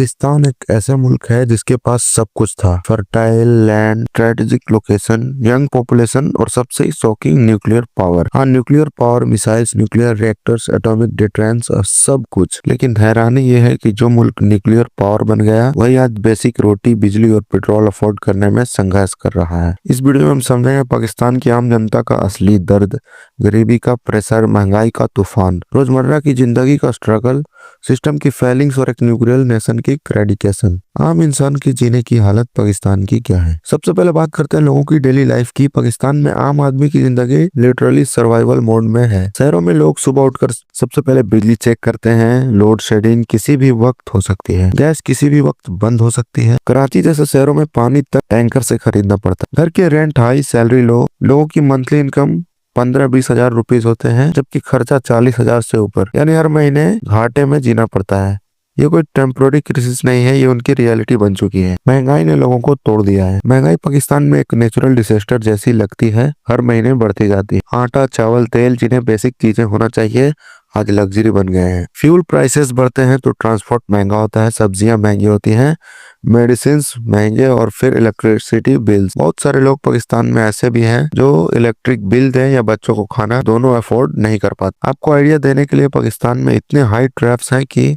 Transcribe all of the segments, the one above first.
पाकिस्तान एक ऐसा मुल्क है जिसके पास सब कुछ था। Fertile land, strategic location, young population और सबसे शॉकिंग न्यूक्लियर पावर। हाँ, nuclear power, missiles, nuclear reactors, atomic deterrence और सब कुछ। लेकिन हैरानी यह है कि जो मुल्क न्यूक्लियर पावर बन गया वही आज बेसिक रोटी, बिजली और पेट्रोल अफोर्ड करने में संघर्ष कर रहा है। इस वीडियो में हम समझेंगे पाकिस्तान की आम जनता का असली दर्द, गरीबी का प्रेशर, महंगाई का तूफान, रोजमर्रा की जिंदगी का स्ट्रगल, सिस्टम की फेलिंग्स और एक न्यूक्लियर नेशन की क्रेडिकेशन। आम इंसान की जीने की हालत पाकिस्तान की क्या है। सबसे पहले बात करते हैं लोगों की डेली लाइफ की। पाकिस्तान में आम आदमी की जिंदगी लिटरली सर्वाइवल मोड में है। शहरों में लोग सुबह उठकर सबसे पहले बिजली चेक करते हैं। लोड शेडिंग किसी भी वक्त हो सकती है, गैस किसी भी वक्त बंद हो सकती है। कराची जैसे शहरों में पानी तक टैंकर से खरीदना पड़ता है। घर के रेंट हाई, सैलरी लो, लोगों की मंथली इनकम 15-20 हजार रुपीज होते हैं, जबकि खर्चा 40 हजार से ऊपर, यानी हर महीने घाटे में जीना पड़ता है। ये कोई टेम्पोररी क्राइसिस नहीं है, ये उनकी रियलिटी बन चुकी है। महंगाई ने लोगों को तोड़ दिया है। महंगाई पाकिस्तान में एक नेचुरल डिजास्टर जैसी लगती है, हर महीने बढ़ती जाती है। आटा, चावल, तेल, जिन्हें बेसिक चीजें होना चाहिए, आज लग्जरी बन गए हैं। फ्यूल प्राइसेस बढ़ते हैं तो ट्रांसपोर्ट महंगा होता है, सब्जियां महंगी होती हैं, मेडिसिन महंगे और फिर इलेक्ट्रिसिटी बिल्स। बहुत सारे लोग पाकिस्तान में ऐसे भी हैं जो इलेक्ट्रिक बिल दें या बच्चों को खाना दोनों अफोर्ड नहीं कर पाते। आपको आइडिया देने के लिए, पाकिस्तान में इतने हाई टैरिफ्स हैं कि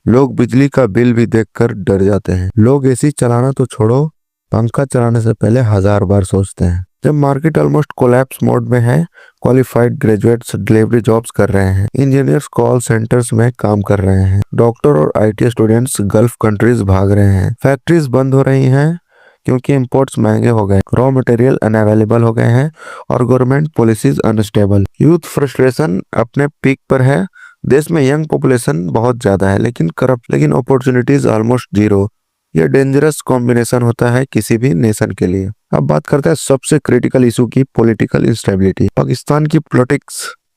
लोग बिजली का बिल भी देखकर डर जाते हैं। लोग एसी चलाना तो छोड़ो, पंखा चलाने से पहले 1000 बार सोचते हैं। जब मार्केट ऑलमोस्ट कोलैप्स मोड में है, क्वालिफाइड ग्रेजुएट्स डिलीवरी जॉब्स कर रहे हैं, इंजीनियर्स कॉल सेंटर्स में काम कर रहे हैं, डॉक्टर और आईटी स्टूडेंट्स गल्फ कंट्रीज भाग रहे हैं, फैक्ट्रीज बंद हो रही हैं क्योंकि इंपोर्ट्स महंगे हो गए, रॉ मटेरियल अनअवेलेबल हो गए हैं और government policies unstable. Youth frustration अपने पीक पर है। देश में यंग पॉपुलेशन बहुत ज्यादा है लेकिन अपॉर्चुनिटीज ऑलमोस्ट जीरो। यह डेंजरस कॉम्बिनेशन होता है किसी भी नेशन के लिए। अब बात करते हैं सबसे क्रिटिकल इशू की, पॉलिटिकल इंस्टेबिलिटी।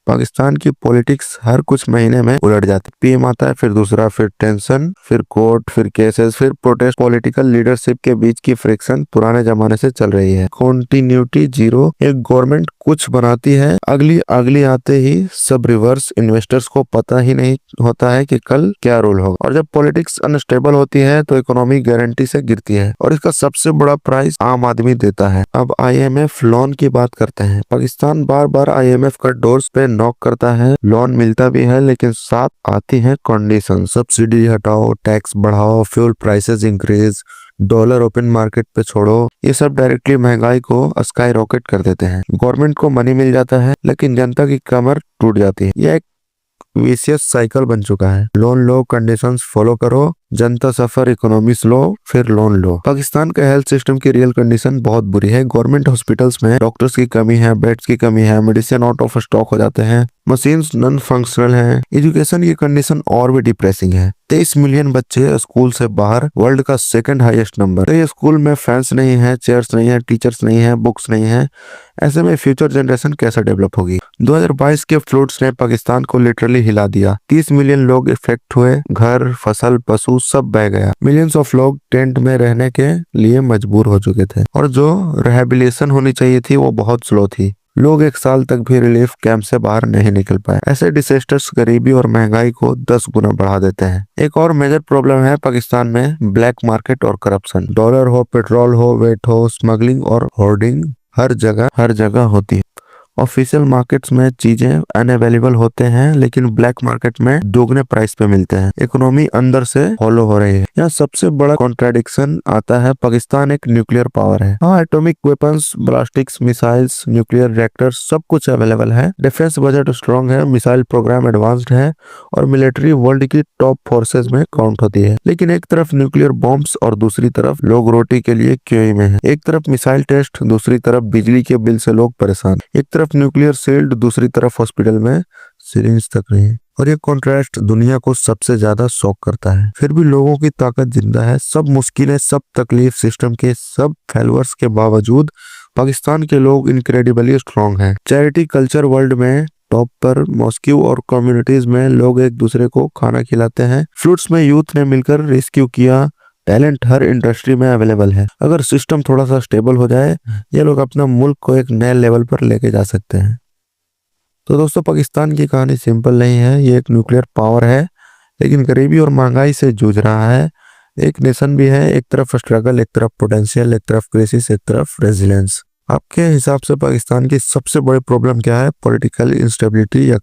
पाकिस्तान की पॉलिटिक्स हर कुछ महीने में उलट जाती है। पीएम आता है, फिर दूसरा, फिर टेंशन, फिर कोर्ट, फिर केसेस, फिर प्रोटेस्ट। पॉलिटिकल लीडरशिप के बीच की फ्रिक्शन पुराने जमाने से चल रही है। Continuity zero. एक गवर्नमेंट कुछ बनाती है, अगली अगली आते ही सब रिवर्स। इन्वेस्टर्स को पता ही नहीं होता है कि कल क्या रूल होगा। और जब पॉलिटिक्स अनस्टेबल होती है तो इकोनॉमी गारंटी से गिरती है और इसका सबसे बड़ा प्राइस आम आदमी देता है। अब आईएमएफ लोन की बात करते हैं। पाकिस्तान बार बार आईएमएफ का डोर्स पे नॉक करता है, लोन मिलता भी है, लेकिन साथ आती है कंडीशन। सब्सिडी हटाओ, टैक्स बढ़ाओ, fuel prices increase, dollar open market पे छोड़ो। ये सब डायरेक्टली महंगाई को स्काई रॉकेट कर देते हैं। गवर्नमेंट को मनी मिल जाता है लेकिन जनता की कमर टूट जाती है। यह एक विशियस साइकिल बन चुका है। लोन लो, कंडीशंस फॉलो करो, जनता सफर, इकोनॉमी स्लो, फिर लोन लो। पाकिस्तान का हेल्थ सिस्टम की रियल कंडीशन बहुत बुरी है। गवर्नमेंट हॉस्पिटल्स में डॉक्टर्स की कमी है, बेड्स की कमी है, मेडिसिन आउट ऑफ स्टॉक हो जाते हैं, मशीन्स नॉन फंक्शनल हैं। एजुकेशन की कंडीशन और भी डिप्रेसिंग है। 23 मिलियन बच्चे स्कूल से बाहर, वर्ल्ड का सेकंड हाईएस्ट नंबर। तो ये स्कूल में फैंस नहीं है, चेयर्स नहीं है, टीचर्स नहीं है, बुक्स नहीं है। ऐसे में फ्यूचर जनरेशन कैसे डेवलप होगी। 2022 के फ्लड्स ने पाकिस्तान को लिटरली हिला दिया। 30 मिलियन लोग इफेक्ट हुए, घर, फसल, पशु सब बह गया। मिलियंस ऑफ लोग टेंट में रहने के लिए मजबूर हो चुके थे और जो रिहेबिलिटेशन होनी चाहिए थी वो बहुत स्लो थी। लोग 1 साल तक भी रिलीफ कैंप से बाहर नहीं निकल पाए। ऐसे डिसेस्टर्स गरीबी और महंगाई को 10 गुना बढ़ा देते हैं। एक और मेजर प्रॉब्लम है पाकिस्तान में, ब्लैक मार्केट और करप्शन। डॉलर हो, पेट्रोल हो, वेट हो, स्मगलिंग और होर्डिंग हर जगह होती है। ऑफिशियल मार्केट्स में चीजें अनअवेलेबल होते हैं लेकिन ब्लैक मार्केट में दोगुने प्राइस पे मिलते हैं। इकोनॉमी अंदर से हॉलो हो रही है। यहाँ सबसे बड़ा कॉन्ट्राडिक्शन आता है, पाकिस्तान एक न्यूक्लियर पावर है। हाँ, atomic weapons, ballistics, missiles, nuclear reactors सब कुछ अवेलेबल है। डिफेंस बजट स्ट्रॉन्ग है, मिसाइल प्रोग्राम एडवांस्ड है और मिलिट्री वर्ल्ड की टॉप फोर्सेज में काउंट होती है। लेकिन एक तरफ न्यूक्लियर बॉम्ब्स और दूसरी तरफ लोग रोटी के लिए क्यूई में है। एक तरफ मिसाइल टेस्ट, दूसरी तरफ बिजली के बिल से लोग परेशान। एक तरफ न्यूक्लियर शील्ड, दूसरी तरफ हॉस्पिटल में सिरिंज तक नहीं। और ये कॉन्ट्रास्ट दुनिया को सबसे ज्यादा शॉक करता है। फिर भी लोगों की ताकत जिंदा है। सब मुश्किलें, सब तकलीफ, सिस्टम के सब फेलवर्स के बावजूद पाकिस्तान के लोग इनक्रेडिबली स्ट्रांग हैं। चैरिटी कल्चर वर्ल्ड में टॉप पर। मॉस्क्यू और कम्युनिटीज में लोग एक दूसरे को खाना खिलाते हैं। फ्लूट्स में यूथ ने मिलकर रेस्क्यू किया। टैलेंट हर इंडस्ट्री में अवेलेबल है। अगर सिस्टम थोड़ा सा स्टेबल हो जाए, ये लोग अपना मुल्क को एक नए लेवल पर लेके जा सकते हैं। तो दोस्तों, पाकिस्तान की कहानी सिंपल नहीं है। ये एक न्यूक्लियर पावर है लेकिन गरीबी और महंगाई से जूझ रहा है। एक नेशन भी है, एक तरफ स्ट्रगल, एक तरफ पोटेंशियल, एक तरफ क्राइसिस, एक तरफ रेजिलियंस। आपके हिसाब से पाकिस्तान की सबसे बड़ी प्रॉब्लम क्या है? पॉलिटिकल इंस्टेबिलिटी या